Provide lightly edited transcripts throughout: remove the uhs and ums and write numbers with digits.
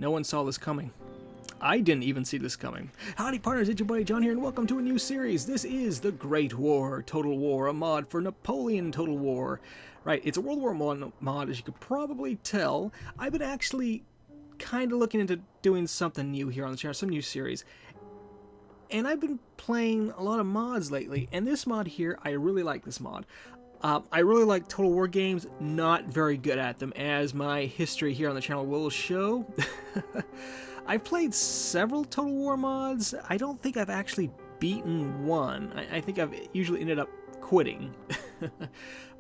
No one saw this coming. I didn't even see this coming. Howdy partners, it's your buddy John here, and welcome to a new series. This is The Great War, Total War, a mod for Napoleon Total War. Right, it's a World War I mod, as you could probably tell. I've been actually kind of looking into doing something new here on the channel, some new series. And I've been playing a lot of mods lately, and this mod here, I really like this mod. I really like Total War games, not very good at them, as my history here on the channel will show. I've played several Total War mods. I don't think I've actually beaten one. I think I've usually ended up quitting.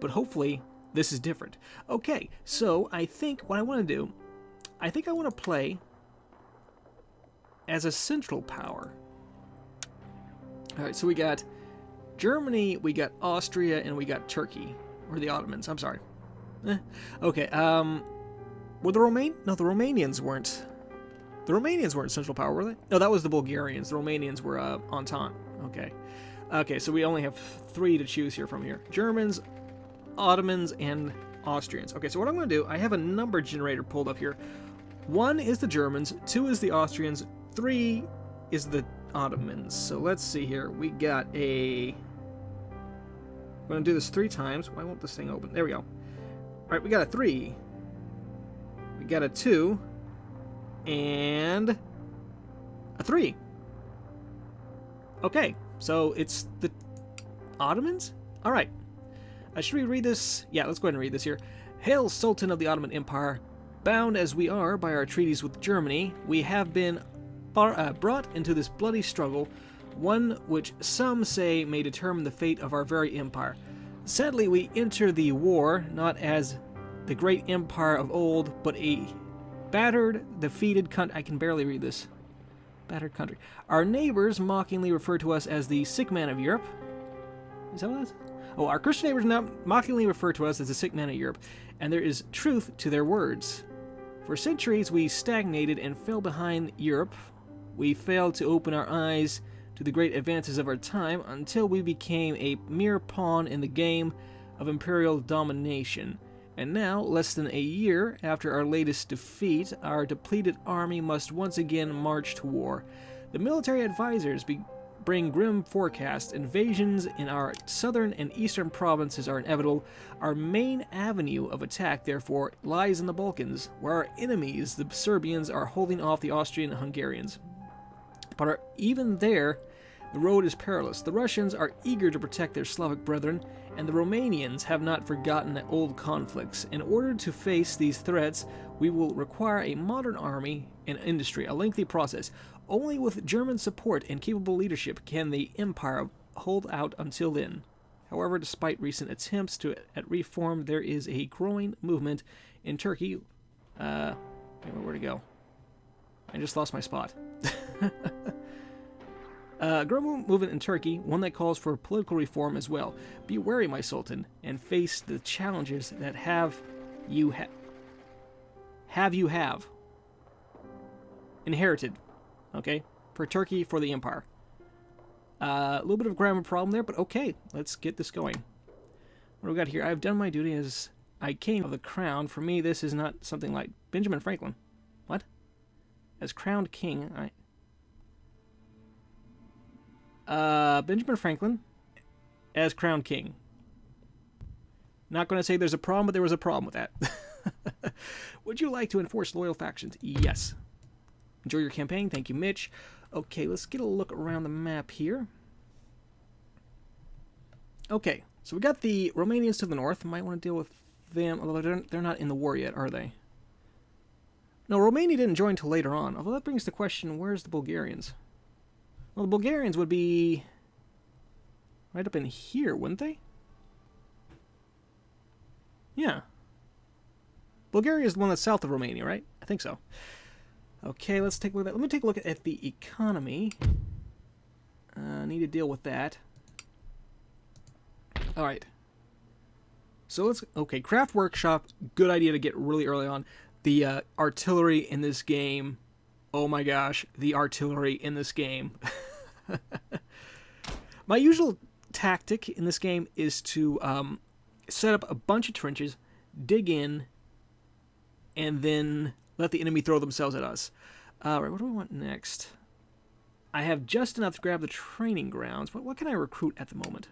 But hopefully, this is different. Okay, so I think what I want to do, I think I want to play as a central power. Alright, so we got Germany, we got Austria, and we got Turkey. Or the Ottomans, I'm sorry. Okay, were the Romanians weren't. The Romanians weren't Central Power, were they? No, that was the Bulgarians. The Romanians were Entente. Okay. Okay, so we only have 3 to choose here from here. Germans, Ottomans, and Austrians. Okay, so what I'm going to do, I have a number generator pulled up here. 1 is the Germans, 2 is the Austrians, 3 is the Ottomans. So let's see here. We got a... I'm going to do this 3 times. Why won't this thing open? There we go. All right, we got a 3. We got a 2. And a 3. Okay, so it's the Ottomans? Alright. Should we read this? Yeah, let's go ahead and read this here. Hail, Sultan of the Ottoman Empire. Bound as we are by our treaties with Germany, we have been brought into this bloody struggle, one which some say may determine the fate of our very empire. Sadly, we enter the war not as the great empire of old, but a battered, defeated country. I can barely read this. Battered country. Our neighbors mockingly refer to us as the sick man of Europe. Is that what that is? Oh, our Christian neighbors now mockingly refer to us as the sick man of Europe, and there is truth to their words. For centuries we stagnated and fell behind Europe. We failed to open our eyes to the great advances of our time until we became a mere pawn in the game of imperial domination. And now, less than a year after our latest defeat, our depleted army must once again march to war. The military advisors bring grim forecasts. Invasions in our southern and eastern provinces are inevitable. Our main avenue of attack, therefore, lies in the Balkans, where our enemies, the Serbians, are holding off the Austrian and Hungarians. But even there, the road is perilous. The Russians are eager to protect their Slavic brethren, and the Romanians have not forgotten the old conflicts. In order to face these threats, we will require a modern army and industry, a lengthy process. Only with German support and capable leadership can the empire hold out until then. However, despite recent attempts at reform, there is a growing movement in Turkey. Where'd it go? I just lost my spot. Growing movement in Turkey, one that calls for political reform as well. Be wary, my Sultan, and face the challenges that you have inherited. Okay? For Turkey, for the empire. A little bit of a grammar problem there, but okay. Let's get this going. What do we got here? I've done my duty as I came of the crown. For me, this is not something like Benjamin Franklin. What? As crowned king, Benjamin Franklin as crowned king. Not going to say there's a problem, but there was a problem with that. Would you like to enforce loyal factions? Yes. Enjoy your campaign. Thank you, Mitch. Okay, let's get a look around the map here. Okay, so we got the Romanians to the north. Might want to deal with them, although they're not in the war yet, are they? No, Romania didn't join till later on. Although that brings the question, where's the Bulgarians? Well, the Bulgarians would be right up in here, wouldn't they? Yeah. Bulgaria is the one that's south of Romania, right? I think so. Okay, let's take a look at that. Let me take a look at the economy. Need to deal with that. Alright. So let's... Okay, Craft Workshop. Good idea to get really early on. The artillery in this game... Oh my gosh, the artillery in this game. My usual tactic in this game is to set up a bunch of trenches, dig in, and then let the enemy throw themselves at us. Right, what do we want next? I have just enough to grab the training grounds. What can I recruit at the moment?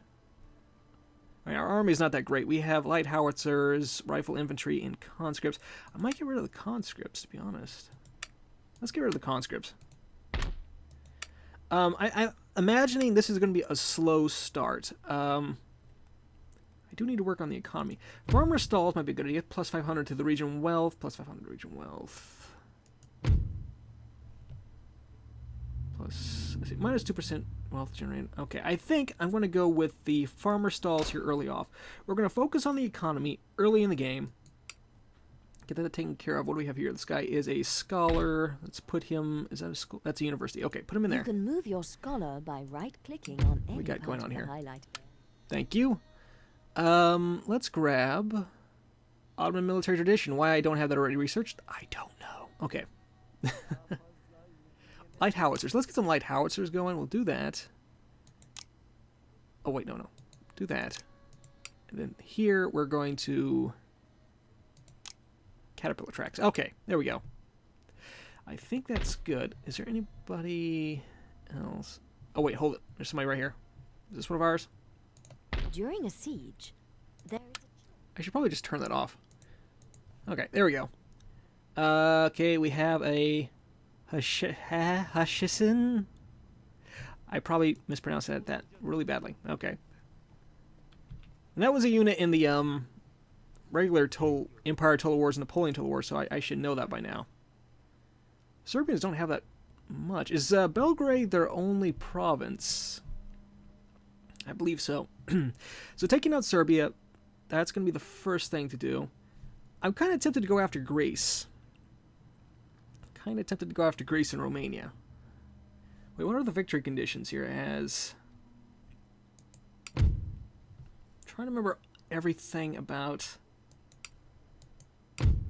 All right, our army is not that great. We have light howitzers, rifle infantry, and conscripts. I might get rid of the conscripts, to be honest. Let's get rid of the conscripts. I'm imagining this is going to be a slow start. I do need to work on the economy. Farmer stalls might be a good idea. Plus 500 to the region wealth. Plus 500 to region wealth. Plus, let's see, minus 2% wealth generated. Okay, I think I'm going to go with the farmer stalls here early off. We're going to focus on the economy early in the game. Get that taken care of. What do we have here? This guy is a scholar. Let's put him... Is that a school? That's a university. Okay, put him in there. You can move your scholar by right-clicking on any we got going on here. highlight. Thank you. Let's grab Ottoman military tradition. Why I don't have that already researched, I don't know. Okay. Light howitzers. Let's get some light howitzers going. We'll do that. Oh, wait, no. Do that. And then here we're going to... Caterpillar tracks. Okay, there we go. I think that's good. Is there anybody else? Oh, wait, hold it. There's somebody right here. Is this one of ours? During a siege, there is I should probably just turn that off. Okay, there we go. Okay, we have a Hashisen. I probably mispronounced that really badly. Okay. And that was a unit in the regular Empire Total Wars and Napoleon Total Wars, so I should know that by now. Serbians don't have that much. Is Belgrade their only province? I believe so. So taking out Serbia, that's going to be the first thing to do. I'm kind of tempted to go after Greece. And Romania. Wait, what are the victory conditions here? Trying to remember everything about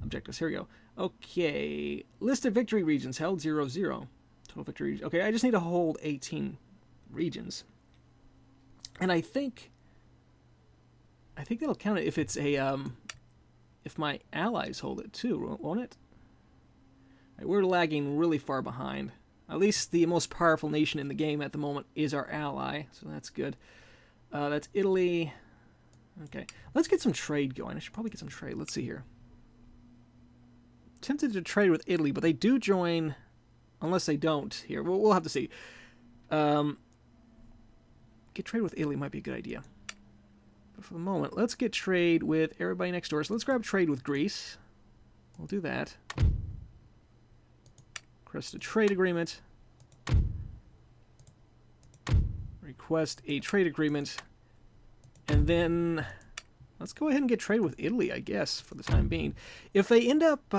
objectives. Here we go. Okay. List of victory regions held 0-0. Total victory region. Okay, I just need to hold 18 regions. And I think that'll count it if it's a if my allies hold it too, won't it? Right, we're lagging really far behind. At least the most powerful nation in the game at the moment is our ally, so that's good. That's Italy. Okay, let's get some trade going. I should probably get some trade. Let's see here. Tempted to trade with Italy, but they do join, unless they don't here. We'll have to see. Get trade with Italy might be a good idea. But for the moment, let's get trade with everybody next door. So let's grab trade with Greece. We'll do that. Request a trade agreement. Request a trade agreement. And then let's go ahead and get trade with Italy, I guess, for the time being. If they end up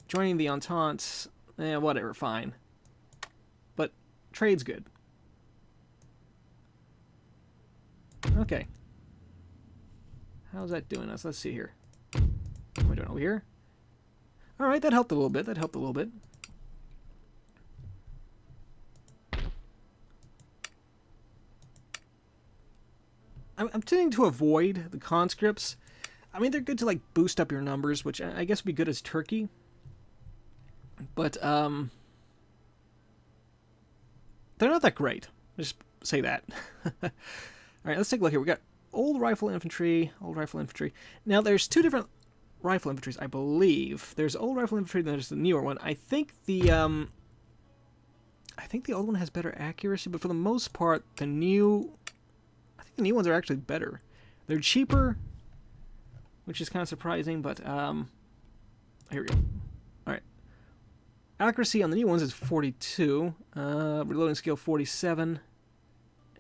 joining the Entente, whatever, fine. But trade's good. Okay. How's that doing us? Let's see here. What am I doing over here? Alright, that helped a little bit. I'm tending to avoid the conscripts. I mean, they're good to, like, boost up your numbers, which I guess would be good as Turkey. But, they're not that great. Just say that. Alright, let's take a look here. We got old rifle infantry. Now, there's two different rifle infantries, I believe. There's old rifle infantry, and there's the newer one. I think the old one has better accuracy, but for the most part, the new ones are actually better. They're cheaper, which is kind of surprising, but here we go. Alright. Accuracy on the new ones is 42. Reloading skill 47.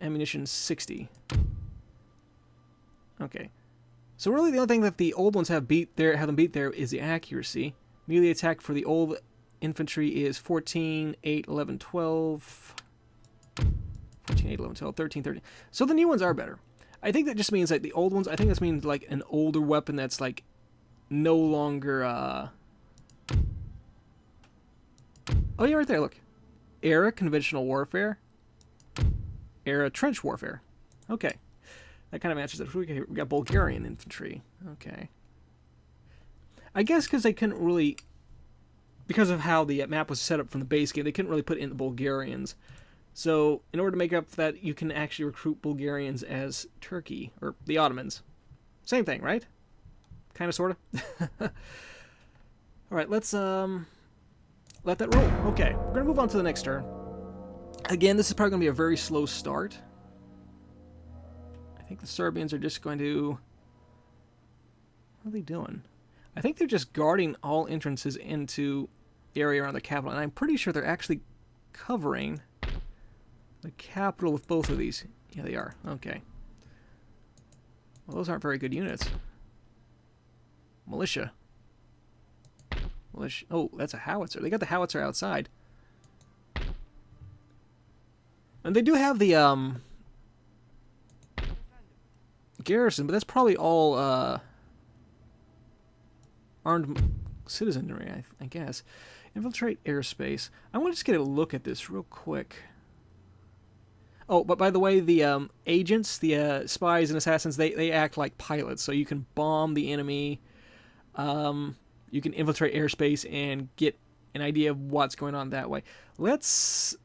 Ammunition 60. Okay. So really the only thing that the old ones have them beat there is the accuracy. Melee attack for the old infantry is 14, 8, 11, 12. 14, 8, 11, 12, 13, 13. So the new ones are better. I think that just means like the old ones, I think this means like an older weapon that's like no longer Oh yeah, right there, look. Era conventional warfare. Era trench warfare. Okay. That kind of matches it. We got Bulgarian infantry. Okay. I guess because they couldn't really because of how the map was set up from the base game, they couldn't really put in the Bulgarians. So in order to make up for that, you can actually recruit Bulgarians as Turkey, or the Ottomans. Same thing, right? Kind of, sort of. Alright, let's let that roll. Okay, we're going to move on to the next turn. Again, this is probably going to be a very slow start. I think the Serbians are just going to... What are they doing? I think they're just guarding all entrances into the area around the capital, and I'm pretty sure they're actually covering the capital with both of these. Yeah, they are. Okay. Well, those aren't very good units. Militia. Militia. Oh, that's a howitzer. They got the howitzer outside. And they do have the garrison, but that's probably all armed citizenry, I guess. Infiltrate airspace. I want to just get a look at this real quick. Oh, but by the way, the agents, the spies and assassins, they act like pilots, so you can bomb the enemy. You can infiltrate airspace and get an idea of what's going on that way. Let's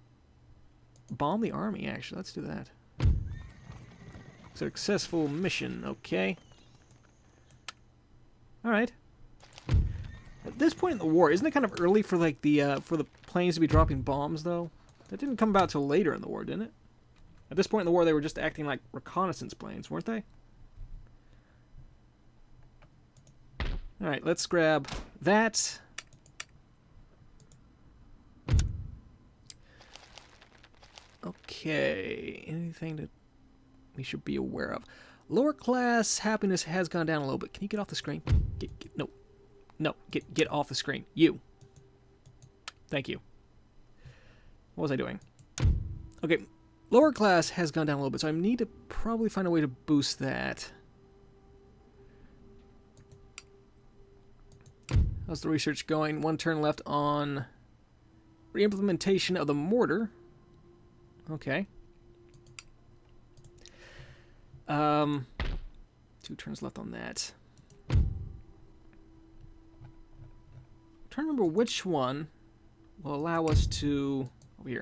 bomb the army, actually. Let's do that. Successful mission, okay. Alright. At this point in the war, isn't it kind of early for like the planes to be dropping bombs, though? That didn't come about till later in the war, didn't it? At this point in the war, they were just acting like reconnaissance planes, weren't they? Alright, let's grab that. Okay, anything that we should be aware of? Lower class happiness has gone down a little bit. Can you get off the screen? No, get off the screen. You. Thank you. What was I doing? Okay, lower class has gone down a little bit, so I need to probably find a way to boost that. How's the research going? 1 turn left on re-implementation of the mortar. Okay. 2 turns left on that. I'm trying to remember which one will allow us to... Over here.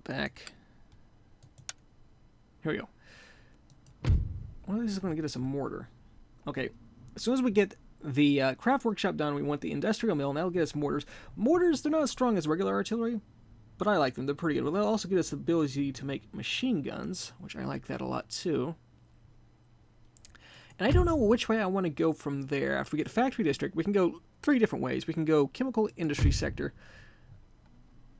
Back. Here we go. One of these is going to get us a mortar. Okay. As soon as we get the craft workshop done, we want the industrial mill, and that'll get us mortars. Mortars, they're not as strong as regular artillery, but I like them. They're pretty good. Well, they'll also get us the ability to make machine guns, which I like that a lot too. And I don't know which way I want to go from there. After we get factory district, we can go 3 different ways. We can go chemical industry sector,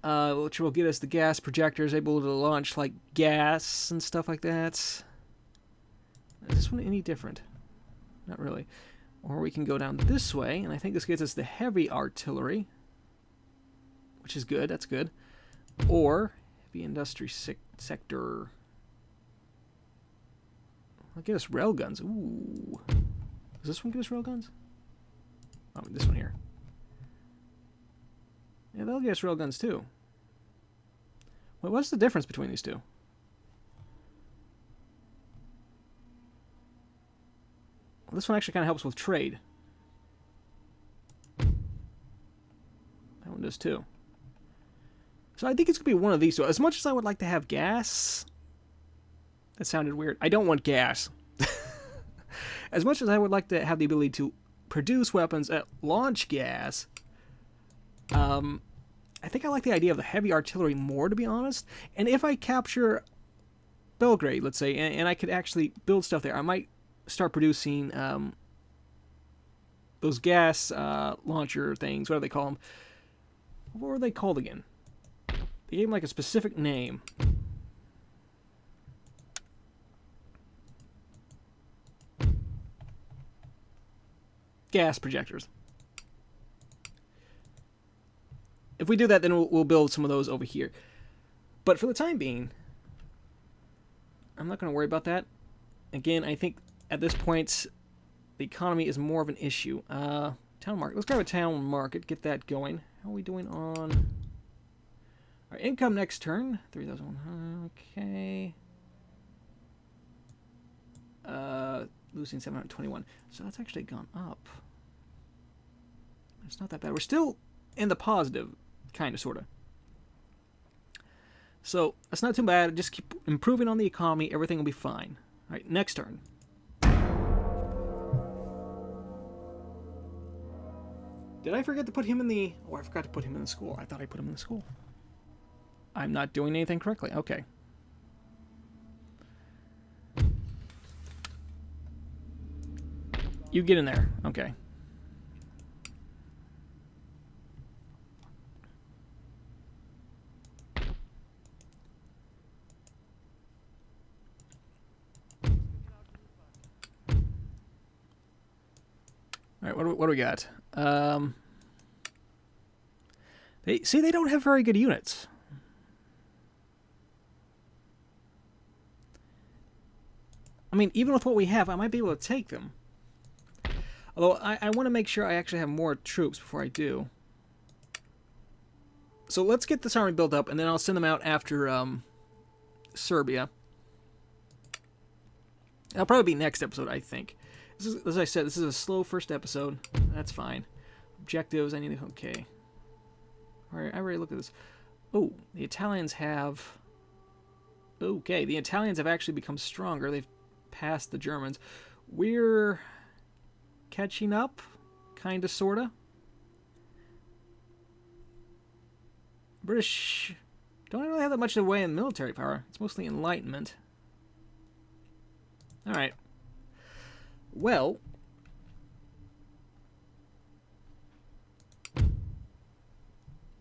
which will get us the gas projectors, able to launch like gas and stuff like that. Is this one any different? Not really. Or we can go down this way, and I think this gets us the heavy artillery, which is good. That's good. Or heavy industry sector. I'll get us railguns. Ooh. Does this one get us railguns? Oh, this one here. Yeah, they'll get us railguns too. Wait, what's the difference between these two? Well, this one actually kind of helps with trade. That one does too. So I think it's going to be one of these two. As much as I would like to have gas... That sounded weird. I don't want gas. As much as I would like to have the ability to produce weapons at launch gas, I think I like the idea of the heavy artillery more, to be honest. And if I capture Belgrade, let's say, and I could actually build stuff there, I might start producing those gas launcher things. What do they call them? What were they called again? They gave them like a specific name. Gas projectors. If we do that, then we'll build some of those over here. But for the time being, I'm not going to worry about that. Again, I think at this point, the economy is more of an issue. Town market. Let's grab a town market. Get that going. How are we doing on our income next turn? 3,100. Okay. Losing 721. So that's actually gone up. It's not that bad. We're still in the positive, kind of, sort of. So that's not too bad. Just keep improving on the economy. Everything will be fine. All right, next turn. Did I forget to put him in the... Oh, I forgot to put him in the school. I thought I put him in the school. I'm not doing anything correctly. Okay. You get in there. Okay. All right, what do we got? They don't have very good units. I mean, even with what we have, I might be able to take them. Although, I want to make sure I actually have more troops before I do. So let's get this army built up, and then I'll send them out after Serbia. That'll probably be next episode, I think. This is, as I said, this is a slow first episode. That's fine. Objectives, I need to... Okay. Alright, I already looked at this. Oh, the Italians have... Okay, the Italians have actually become stronger. They've passed the Germans. We're catching up, kinda, sorta. British don't really have that much of a way in military power. It's mostly Enlightenment. Alright. Well...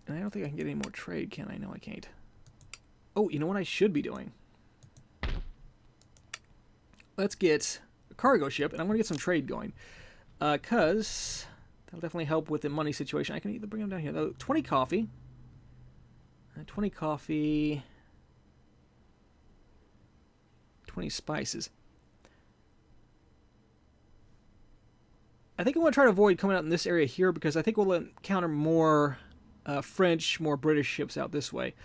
And I don't think I can get any more trade, can I? No, I can't. Oh, you know what I should be doing? Let's get a cargo ship, and I'm going to get some trade going. Because that'll definitely help with the money situation. I can either bring them down here. Though, 20 coffee. 20 coffee. 20 spices. I think I want to try to avoid coming out in this area here because I think we'll encounter more French, more British ships out this way.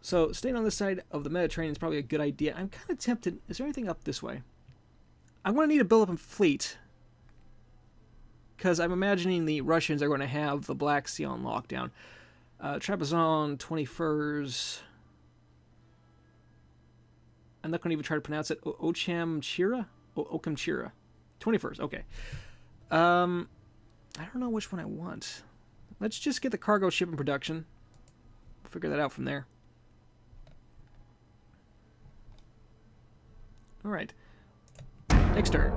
So staying on this side of the Mediterranean is probably a good idea. I'm kind of tempted. Is there anything up this way? I'm going to need to build up a fleet because I'm imagining the Russians are going to have the Black Sea on lockdown. Trabzon, 20 furs. I'm not going to even try to pronounce it. Ochamchira? Okamchira. 20 furs, okay. I don't know which one I want. Let's just get the cargo ship in production. We'll figure that out from there. Alright. Next turn.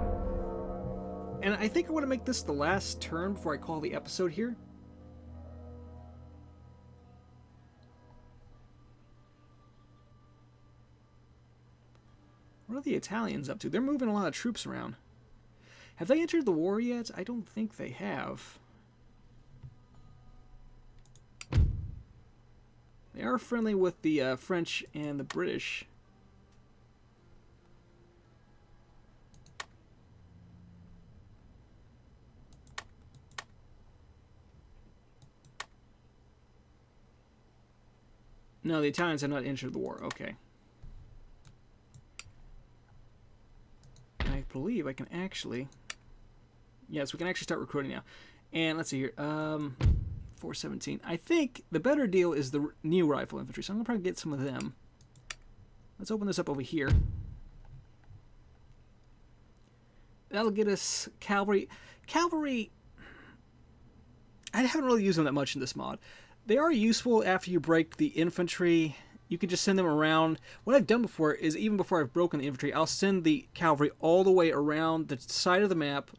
And I think I want to make this the last turn before I call the episode here. What are the Italians up to? They're moving a lot of troops around. Have they entered the war yet? I don't think they have. They are friendly with the French and the British. No, the Italians have not entered the war. Okay. I believe I can actually... Yes, we can actually start recruiting now. And let's see here. 417. I think the better deal is the new rifle infantry, so I'm going to probably get some of them. Let's open this up over here. That'll get us cavalry. Cavalry, I haven't really used them that much in this mod. They are useful after you break the infantry. You can just send them around. What I've done before is, even before I've broken the infantry, I'll send the cavalry all the way around the side of the map,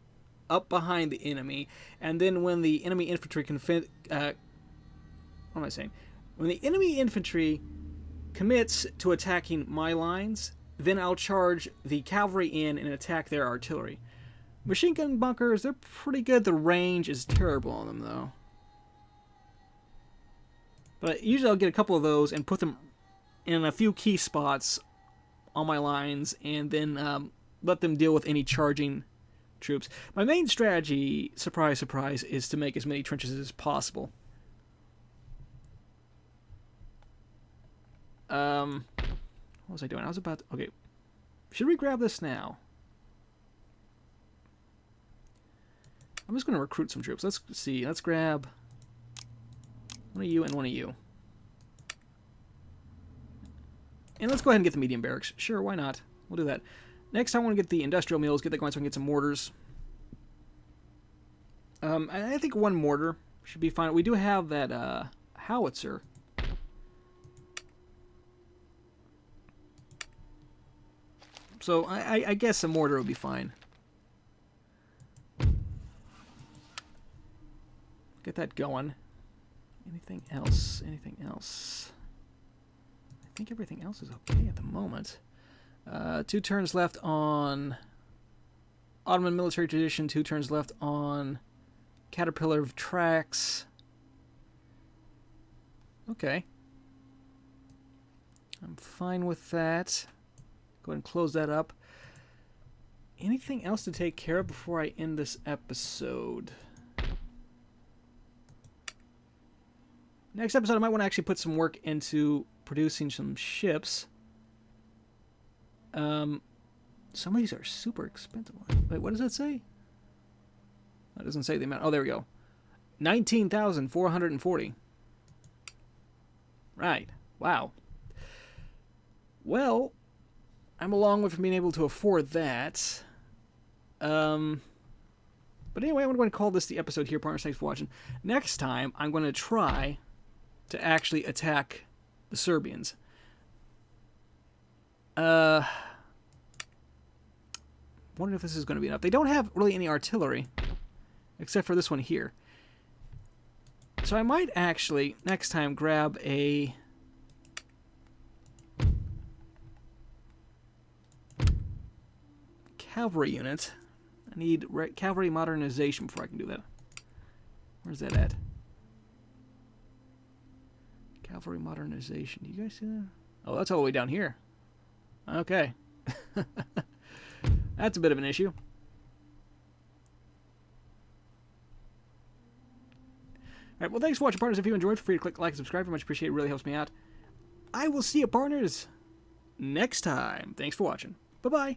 up behind the enemy, and then when the enemy infantry what am I saying? When the enemy infantry commits to attacking my lines, then I'll charge the cavalry in and attack their artillery. Machine gun bunkers, they're pretty good. The range is terrible on them, though. But usually I'll get a couple of those and put them in a few key spots on my lines, and then let them deal with any charging troops. My main strategy, surprise, surprise, is to make as many trenches as possible. What was I doing? I was about to... Okay. Should we grab this now? I'm just going to recruit some troops. Let's see. Let's grab one of you and one of you. And let's go ahead and get the medium barracks. Sure, why not? We'll do that. Next, I want to get the industrial mills, get that going so I can get some mortars. I think one mortar should be fine. We do have that howitzer. So I guess a mortar would be fine. Get that going. Anything else? Anything else? I think everything else is okay at the moment. 2 turns left on Ottoman military tradition. 2 turns left on Caterpillar of Tracks. Okay. I'm fine with that. Go ahead and close that up. Anything else to take care of before I end this episode? Next episode, I might want to actually put some work into producing some ships. Some of these are super expensive. Wait, what does that say? That doesn't say the amount. Oh, there we go. 19,440. Right. Wow. Well, I'm a long way from being able to afford that. But anyway, I'm going to call this the episode here, partners. Thanks for watching. Next time, I'm going to try to actually attack the Serbians. Wondering if this is going to be enough. They don't have really any artillery, except for this one here. So I might actually, next time, grab a cavalry unit. I need cavalry modernization before I can do that. Where's that at? Cavalry modernization. Do you guys see that? Oh, that's all the way down here. Okay. That's a bit of an issue. Alright, well, thanks for watching, partners. If you enjoyed, feel free to click like and subscribe. Very much appreciate it. It really helps me out. I will see you, partners, next time. Thanks for watching. Bye-bye.